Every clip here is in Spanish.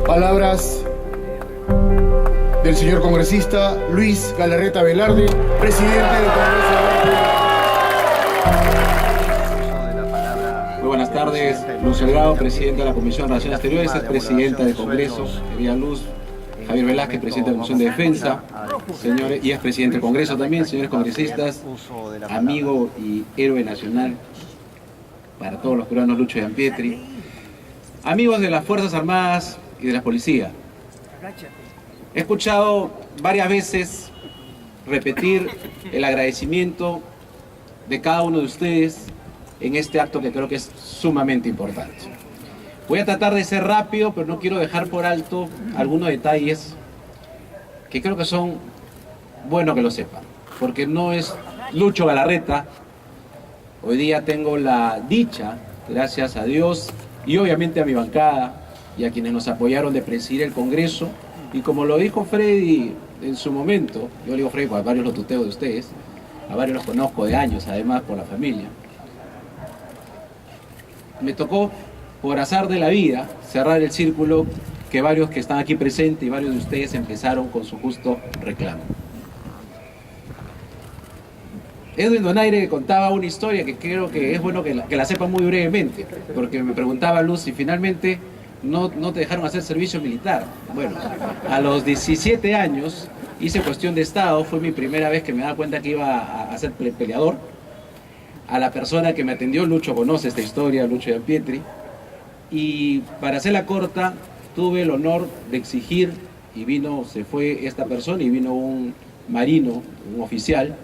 Palabras del señor congresista Luis Galarreta Velarde, presidente del Congreso. Muy buenas tardes, Luz Delgado, presidente de la Comisión de Relaciones Exteriores, es presidenta del Congreso, querida Luz, Javier Velázquez, presidente de la Comisión de Defensa, señores, y es presidente del Congreso también, señores congresistas, amigo y héroe nacional para todos los peruanos, Lucho Gianpietri, amigos de las Fuerzas Armadas y de la Policía. He escuchado varias veces repetir el agradecimiento de cada uno de ustedes en este acto que creo que es sumamente importante. Voy a tratar de ser rápido, pero no quiero dejar por alto algunos detalles que creo que son buenos que lo sepan, porque no es Lucho Galarreta. Hoy día tengo la dicha, gracias a Dios y obviamente a mi bancada y a quienes nos apoyaron, de presidir el Congreso. Y como lo dijo Freddy en su momento, yo le digo Freddy porque a varios los tuteo de ustedes, a varios los conozco de años además por la familia, me tocó por azar de la vida cerrar el círculo que varios que están aquí presentes y varios de ustedes empezaron con su justo reclamo. Edwin Donaire contaba una historia que creo que es bueno que la sepa muy brevemente, porque me preguntaba Luz si finalmente no te dejaron hacer servicio militar. Bueno, a los 17 años hice cuestión de Estado, fue mi primera vez que me daba cuenta que iba a ser peleador. A la persona que me atendió, Lucho conoce esta historia, Lucho Gianpietri, y para hacerla corta, tuve el honor de exigir, y se fue esta persona y vino un marino, un oficial,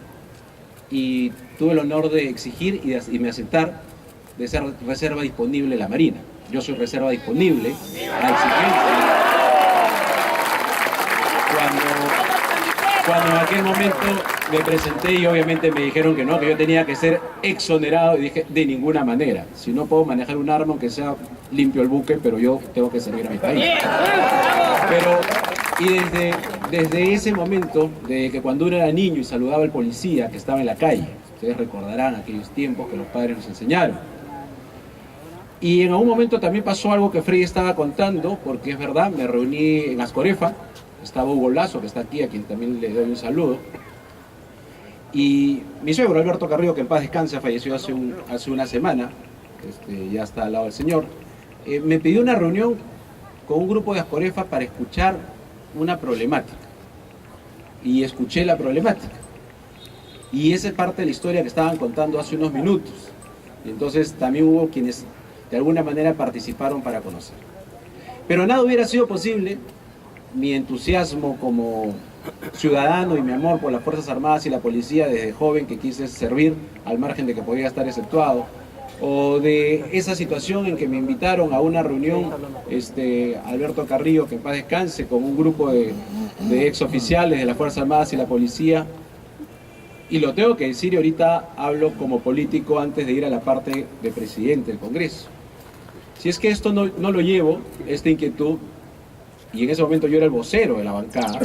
y tuve el honor de exigir y me aceptar de ser reserva disponible en la Marina. Yo soy reserva disponible a exigencia. Cuando en aquel momento me presenté y obviamente me dijeron que no, que yo tenía que ser exonerado, y dije, de ninguna manera. Si no puedo manejar un arma, aunque sea limpio el buque, pero yo tengo que servir a mi país. Desde ese momento, de que cuando uno era niño y saludaba al policía que estaba en la calle, ustedes recordarán aquellos tiempos que los padres nos enseñaron. Y en algún momento también pasó algo que Freddy estaba contando, porque es verdad, me reuní en Ascorefa, estaba Hugo Lazo, que está aquí, a quien también le doy un saludo. Y mi suegro, Alberto Carrillo, que en paz descanse, falleció hace una semana, ya está al lado del Señor, me pidió una reunión con un grupo de Ascorefa para escuchar una problemática. Y escuché la problemática. Y esa es parte de la historia que estaban contando hace unos minutos. Y entonces también hubo quienes de alguna manera participaron para conocer. Pero nada hubiera sido posible, mi entusiasmo como ciudadano y mi amor por las Fuerzas Armadas y la Policía desde joven, que quise servir al margen de que podía estar exceptuado, o de esa situación en que me invitaron a una reunión Alberto Carrillo, que en paz descanse, con un grupo de exoficiales de las Fuerzas Armadas y la Policía. Y lo tengo que decir, y ahorita hablo como político antes de ir a la parte de presidente del Congreso. Si es que esto no lo llevo, esta inquietud, y en ese momento yo era el vocero de la bancada,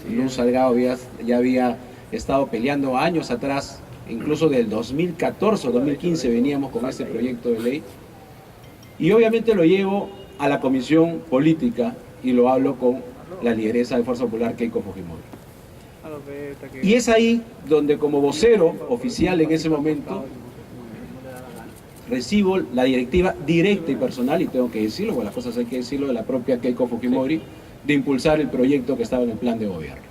Luz Salgado ya había estado peleando años atrás, incluso del 2014 o 2015 veníamos con este proyecto de ley, y obviamente lo llevo a la comisión política y lo hablo con la lideresa de Fuerza Popular, Keiko Fujimori. Y es ahí donde, como vocero oficial en ese momento, recibo la directiva directa y personal, y tengo que decirlo, porque las cosas hay que decirlo, de la propia Keiko Fujimori, de impulsar el proyecto que estaba en el plan de gobierno.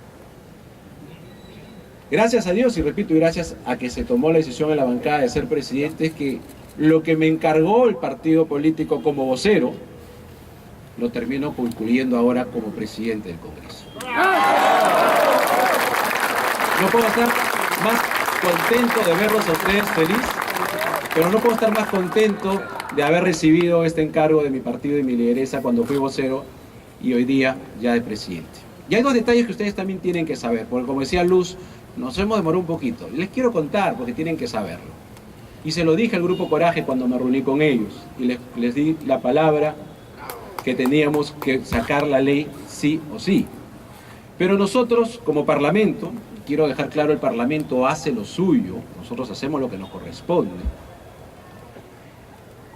Gracias a Dios, y repito, y gracias a que se tomó la decisión en la bancada de ser presidente, es que lo que me encargó el partido político como vocero, lo termino concluyendo ahora como presidente del Congreso. No puedo estar más contento de verlos a ustedes feliz, pero no puedo estar más contento de haber recibido este encargo de mi partido y mi lideresa cuando fui vocero y hoy día ya de presidente. Y hay dos detalles que ustedes también tienen que saber, porque como decía Luz, nos hemos demorado un poquito. Les quiero contar porque tienen que saberlo. Y se lo dije al Grupo Coraje cuando me reuní con ellos y les di la palabra que teníamos que sacar la ley sí o sí. Pero nosotros como Parlamento, quiero dejar claro, el Parlamento hace lo suyo, nosotros hacemos lo que nos corresponde.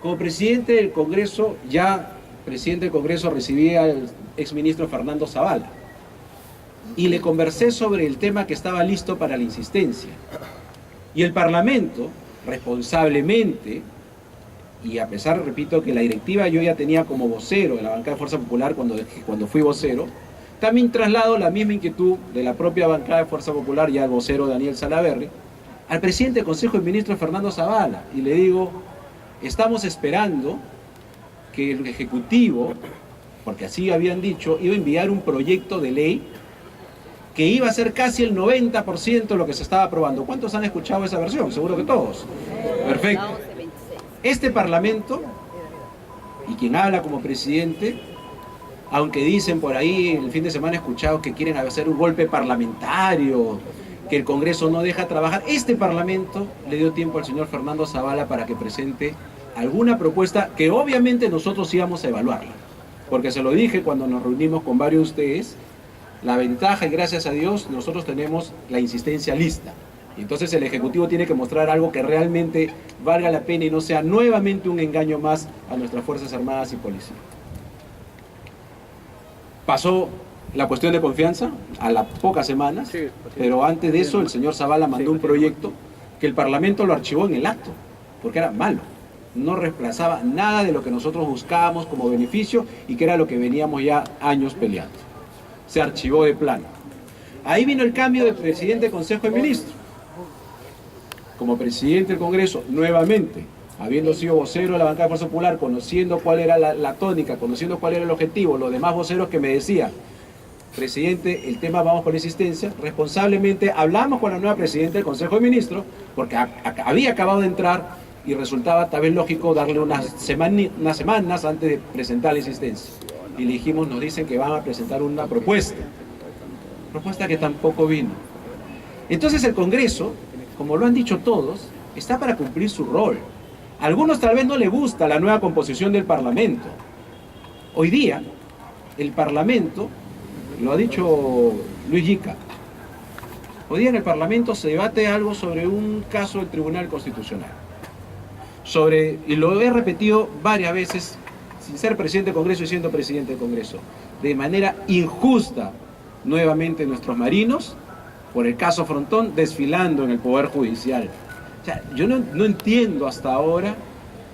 Como presidente del Congreso ya presidente del Congreso, recibí al exministro Fernando Zavala y le conversé sobre el tema que estaba listo para la insistencia. Y el Parlamento, responsablemente, y a pesar, repito, que la directiva yo ya tenía como vocero de la bancada de Fuerza Popular cuando fui vocero, también traslado la misma inquietud de la propia bancada de Fuerza Popular y al vocero Daniel Salaverry al presidente del Consejo de Ministros Fernando Zavala, y le digo, estamos esperando que el Ejecutivo, porque así habían dicho, iba a enviar un proyecto de ley que iba a ser casi el 90% de lo que se estaba aprobando. ¿Cuántos han escuchado esa versión? Seguro que todos. Perfecto. Este Parlamento, y quien habla como presidente, aunque dicen por ahí, el fin de semana he escuchado que quieren hacer un golpe parlamentario, que el Congreso no deja trabajar, este Parlamento le dio tiempo al señor Fernando Zavala para que presente alguna propuesta que obviamente nosotros íbamos a evaluarla. Porque se lo dije cuando nos reunimos con varios de ustedes, la ventaja, y gracias a Dios, nosotros tenemos la insistencia lista. Y entonces el Ejecutivo tiene que mostrar algo que realmente valga la pena y no sea nuevamente un engaño más a nuestras Fuerzas Armadas y Policía. Pasó la cuestión de confianza a las pocas semanas, pero antes de eso el señor Zavala mandó un proyecto que el Parlamento lo archivó en el acto, porque era malo. No reemplazaba nada de lo que nosotros buscábamos como beneficio y que era lo que veníamos ya años peleando. Se archivó de plano. Ahí vino el cambio de presidente del Consejo de Ministros. Como presidente del Congreso, nuevamente, habiendo sido vocero de la bancada de Fuerza Popular, conociendo cuál era la tónica, conociendo cuál era el objetivo, los demás voceros que me decían, presidente, el tema vamos por la insistencia, responsablemente hablamos con la nueva presidenta del Consejo de Ministros, porque había acabado de entrar y resultaba tal vez lógico darle unas semanas antes de presentar la insistencia. Y le dijimos, nos dicen que van a presentar una propuesta que tampoco vino. Entonces el Congreso, como lo han dicho todos, está para cumplir su rol. A algunos tal vez no les gusta la nueva composición del Parlamento. Hoy día, el Parlamento, lo ha dicho Luis Yica, hoy día en el Parlamento se debate algo sobre un caso del Tribunal Constitucional. Y lo he repetido varias veces, sin ser presidente del Congreso y siendo presidente del Congreso, de manera injusta, nuevamente nuestros marinos, por el caso Frontón, desfilando en el Poder Judicial. O sea, yo no entiendo hasta ahora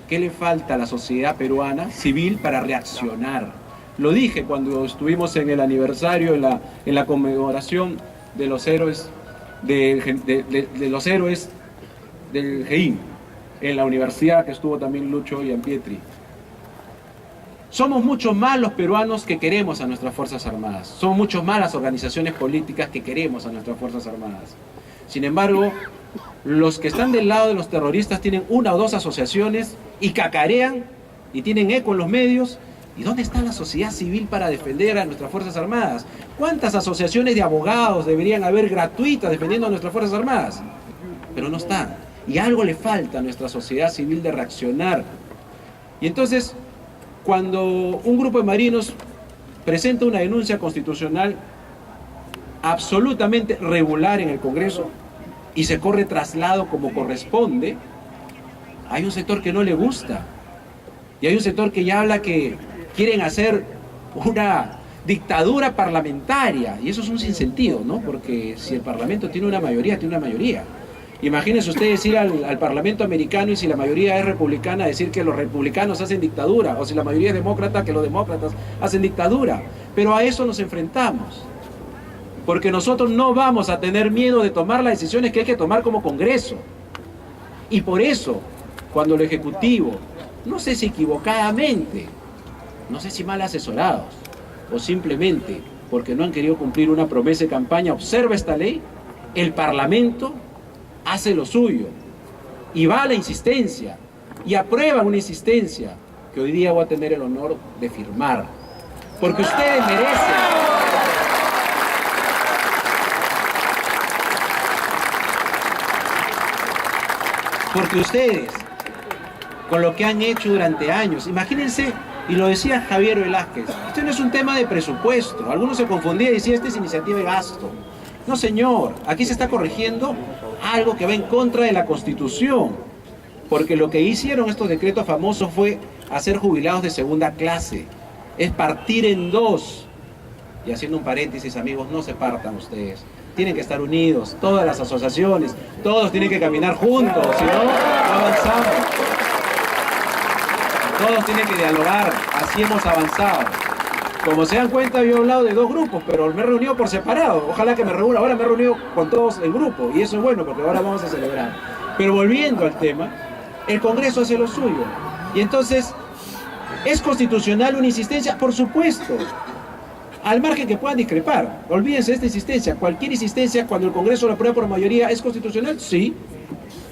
qué le falta a la sociedad peruana civil para reaccionar. Lo dije cuando estuvimos en el aniversario, en la conmemoración de los héroes, de los héroes del GEIN, en la universidad que estuvo también Lucho Gianpietri. Somos muchos más los peruanos que queremos a nuestras Fuerzas Armadas. Son muchos más las organizaciones políticas que queremos a nuestras Fuerzas Armadas. Sin embargo, los que están del lado de los terroristas tienen una o dos asociaciones y cacarean y tienen eco en los medios. ¿Y dónde está la sociedad civil para defender a nuestras Fuerzas Armadas? ¿Cuántas asociaciones de abogados deberían haber gratuitas defendiendo a nuestras Fuerzas Armadas? Pero no están. Y algo le falta a nuestra sociedad civil de reaccionar. Y entonces, cuando un grupo de marinos presenta una denuncia constitucional absolutamente regular en el Congreso y se corre traslado como corresponde, hay un sector que no le gusta. Y hay un sector que ya habla que quieren hacer una dictadura parlamentaria. Y eso es un sinsentido, ¿no? Porque si el Parlamento tiene una mayoría, tiene una mayoría. Imagínense ustedes ir al Parlamento americano y si la mayoría es republicana, decir que los republicanos hacen dictadura, o si la mayoría es demócrata, que los demócratas hacen dictadura. Pero a eso nos enfrentamos. Porque nosotros no vamos a tener miedo de tomar las decisiones que hay que tomar como Congreso. Y por eso, cuando el Ejecutivo, no sé si equivocadamente, no sé si mal asesorados, o simplemente porque no han querido cumplir una promesa de campaña, observa esta ley, el Parlamento hace lo suyo y va a la insistencia y aprueba una insistencia que hoy día voy a tener el honor de firmar, porque ustedes merecen. Porque ustedes, con lo que han hecho durante años, imagínense, y lo decía Javier Velázquez, esto no es un tema de presupuesto. Algunos se confundían y decían, esta es iniciativa de gasto. No, señor, aquí se está corrigiendo algo que va en contra de la Constitución, porque lo que hicieron estos decretos famosos fue hacer jubilados de segunda clase. es partir en dos. Y haciendo un paréntesis, amigos, no se partan ustedes. Tienen que estar unidos, todas las asociaciones, todos tienen que caminar juntos, si no, no avanzamos. Todos tienen que dialogar, así hemos avanzado. Como se dan cuenta, yo he hablado de dos grupos, pero me he reunido por separado. Ojalá que me reúna, ahora me he reunido con todos en grupo, y eso es bueno, porque ahora vamos a celebrar. Pero volviendo al tema, el Congreso hace lo suyo. Y entonces, ¿es constitucional una insistencia? Por supuesto. Al margen que puedan discrepar. Olvídense de esta insistencia. Cualquier insistencia, cuando el Congreso lo aprueba por mayoría, ¿es constitucional? Sí.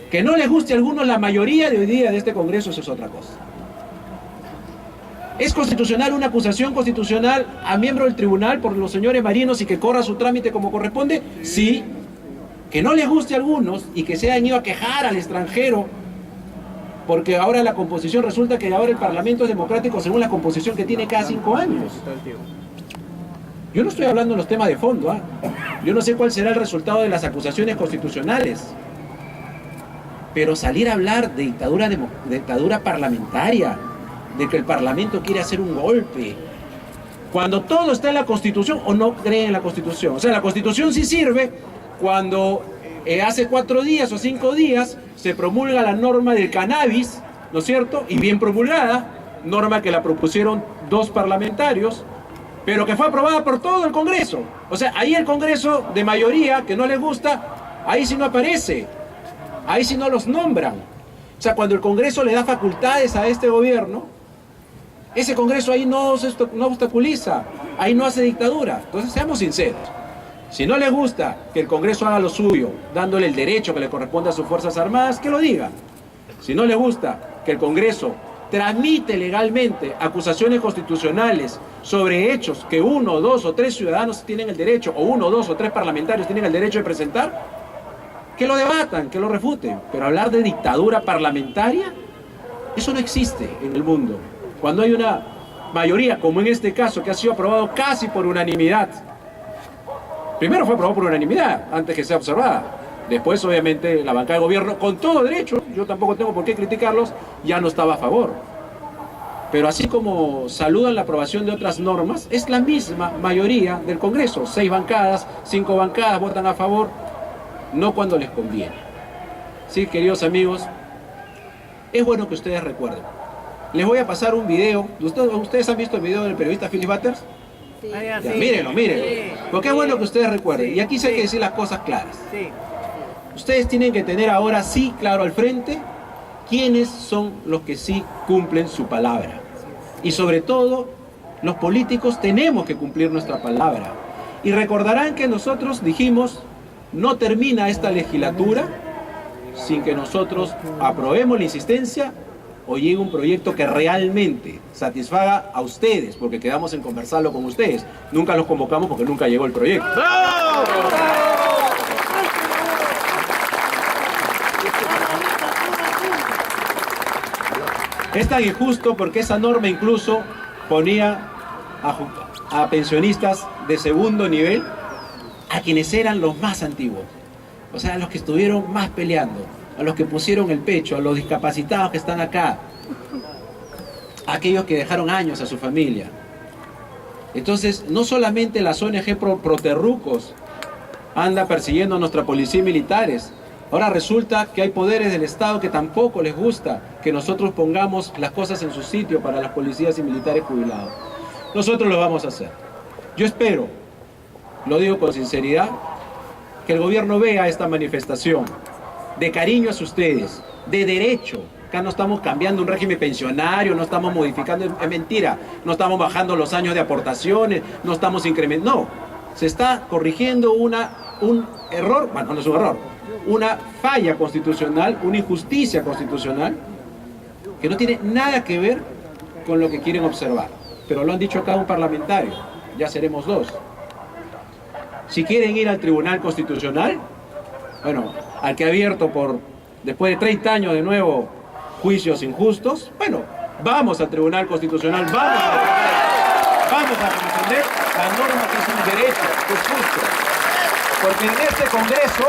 Que no les guste a algunos la mayoría de hoy día de este Congreso, eso es otra cosa. ¿Es constitucional una acusación constitucional a miembro del tribunal por los señores marinos y que corra su trámite como corresponde? Sí. Que no les guste a algunos y que se hayan ido a quejar al extranjero porque ahora la composición, resulta que ahora el Parlamento es democrático según la composición que tiene cada 5 años. Yo no estoy hablando de los temas de fondo, ¿eh? Yo no sé cuál será el resultado de las acusaciones constitucionales. Pero salir a hablar de dictadura parlamentaria, de que el Parlamento quiere hacer un golpe, cuando todo está en la Constitución o no cree en la Constitución. O sea, la Constitución sí sirve cuando hace 4 días o 5 días se promulga la norma del cannabis, ¿no es cierto? Y bien promulgada, norma que la propusieron 2 parlamentarios, pero que fue aprobada por todo el Congreso. O sea, ahí el Congreso de mayoría, que no les gusta, ahí sí no aparece, ahí sí no los nombran. O sea, cuando el Congreso le da facultades a este gobierno, ese Congreso ahí no obstaculiza, ahí no hace dictadura. Entonces, seamos sinceros. Si no les gusta que el Congreso haga lo suyo, dándole el derecho que le corresponde a sus Fuerzas Armadas, que lo diga. Si no les gusta que el Congreso tramite legalmente acusaciones constitucionales sobre hechos que 1, 2 o 3 ciudadanos tienen el derecho, o 1, 2 o 3 parlamentarios tienen el derecho de presentar, que lo debatan, que lo refuten. Pero hablar de dictadura parlamentaria, eso no existe en el mundo. Cuando hay una mayoría, como en este caso, que ha sido aprobado casi por unanimidad. Primero fue aprobado por unanimidad, antes que sea observada. Después, obviamente, la bancada de gobierno, con todo derecho, yo tampoco tengo por qué criticarlos, ya no estaba a favor. Pero así como saludan la aprobación de otras normas, es la misma mayoría del Congreso. 6 bancadas, 5 bancadas votan a favor, no cuando les conviene. Sí, queridos amigos, es bueno que ustedes recuerden. Les voy a pasar un video. ¿Ustedes han visto el video del periodista Philip Butters? Sí. Ya, mírenlo. Porque es bueno que ustedes recuerden. Y aquí sí hay que decir las cosas claras. Sí. Ustedes tienen que tener ahora sí claro al frente quiénes son los que sí cumplen su palabra. Y sobre todo, los políticos tenemos que cumplir nuestra palabra. Y recordarán que nosotros dijimos, no termina esta legislatura sin que nosotros aprobemos la insistencia o llegue un proyecto que realmente satisfaga a ustedes, porque quedamos en conversarlo con ustedes. Nunca los convocamos porque nunca llegó el proyecto. ¡Bravo! Es tan injusto porque esa norma incluso ponía a pensionistas de segundo nivel a quienes eran los más antiguos. O sea, a los que estuvieron más peleando, a los que pusieron el pecho, a los discapacitados que están acá, a aquellos que dejaron años a su familia. Entonces, no solamente las ONG proterrucos anda persiguiendo a nuestra policía y militares. Ahora resulta que hay poderes del Estado que tampoco les gusta que nosotros pongamos las cosas en su sitio para las policías y militares jubilados. Nosotros lo vamos a hacer. Yo espero, lo digo con sinceridad, que el gobierno vea esta manifestación de cariño hacia ustedes, de derecho. Acá no estamos cambiando un régimen pensionario, no estamos modificando, es mentira, no estamos bajando los años de aportaciones, no estamos incrementando, no. Se está corrigiendo un error, bueno, no es un error, una falla constitucional, una injusticia constitucional, que no tiene nada que ver con lo que quieren observar. Pero lo han dicho acá un parlamentario, ya seremos 2. Si quieren ir al Tribunal Constitucional, bueno, al que ha abierto después de 30 años de nuevo juicios injustos, bueno, vamos al Tribunal Constitucional, vamos a defender la norma que es un derecho, que es justo. Porque en este Congreso,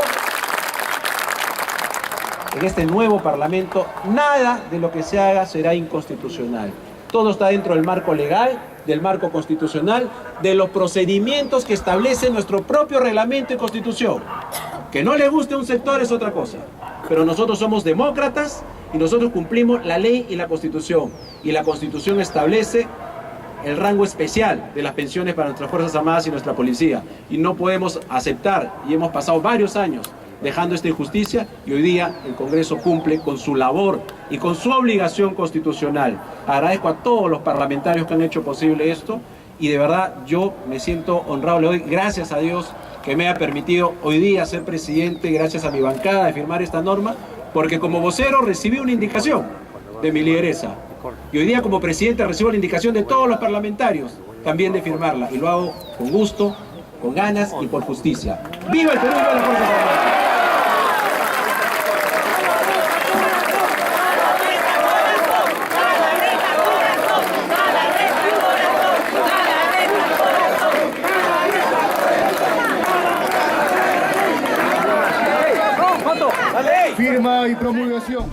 en este nuevo Parlamento, nada de lo que se haga será inconstitucional. Todo está dentro del marco legal del marco constitucional, de los procedimientos que establece nuestro propio reglamento y constitución. Que no le guste a un sector es otra cosa, pero nosotros somos demócratas y nosotros cumplimos la ley y la constitución. Y la constitución establece el rango especial de las pensiones para nuestras Fuerzas Armadas y nuestra policía. Y no podemos aceptar, y hemos pasado varios años dejando esta injusticia, y hoy día el Congreso cumple con su labor y con su obligación constitucional. Agradezco a todos los parlamentarios que han hecho posible esto, y de verdad yo me siento honrado, le doy gracias a Dios que me haya permitido hoy día ser presidente, gracias a mi bancada, de firmar esta norma, porque como vocero recibí una indicación de mi lideresa. Y hoy día como presidente recibo la indicación de todos los parlamentarios también de firmarla. Y lo hago con gusto, con ganas y por justicia. ¡Viva el Perú y viva las Fuerzas Armadas! Firma y promulgación.